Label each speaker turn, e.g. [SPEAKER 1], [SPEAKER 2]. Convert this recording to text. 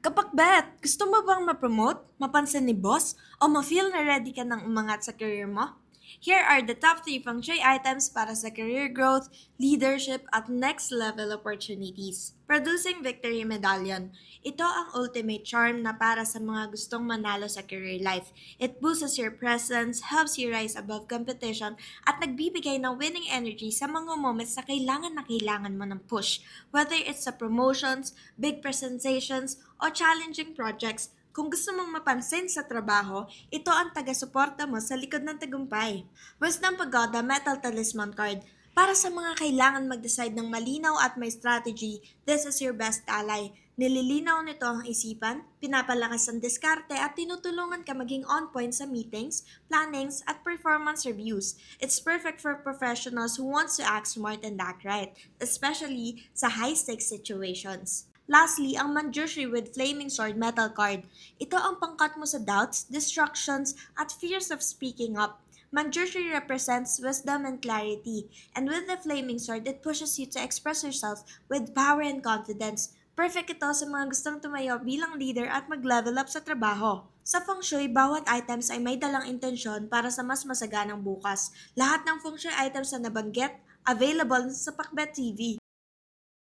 [SPEAKER 1] Kapag gusto mo bang ma-promote, mapansin ni boss, o ma-feel na ready ka ng umangat sa career mo? Here are the top 3 feng shui items para sa career growth, leadership, at next level opportunities. Producing Victory Medallion. Ito ang ultimate charm na para sa mga gustong manalo sa career life. It boosts your presence, helps you rise above competition, at nagbibigay ng winning energy sa mga moments na kailangan mo ng push. Whether it's sa promotions, big presentations, o challenging projects, kung gusto mong mapansin sa trabaho, ito ang taga-suporta mo sa likod ng tagumpay. Wisdom Pagoda Metal Talisman Card. Para sa mga kailangan mag-decide ng malinaw at may strategy, this is your best ally. Nililinaw nito ang isipan, pinapalakas ang diskarte at tinutulungan ka maging on point sa meetings, plannings, at performance reviews. It's perfect for professionals who wants to act smart and act right, especially sa high-stakes situations. Lastly, ang Manjushri with Flaming Sword Metal Card. Ito ang pangkat mo sa doubts, distractions, at fears of speaking up. Manjushri represents wisdom and clarity, and with the Flaming Sword, it pushes you to express yourself with power and confidence. Perfect ito sa mga gustong tumayo bilang leader at mag-level up sa trabaho. Sa feng shui, bawat items ay may dalang intensyon para sa mas masaganang bukas. Lahat ng feng shui items na nabanggit, available sa Pakbet TV.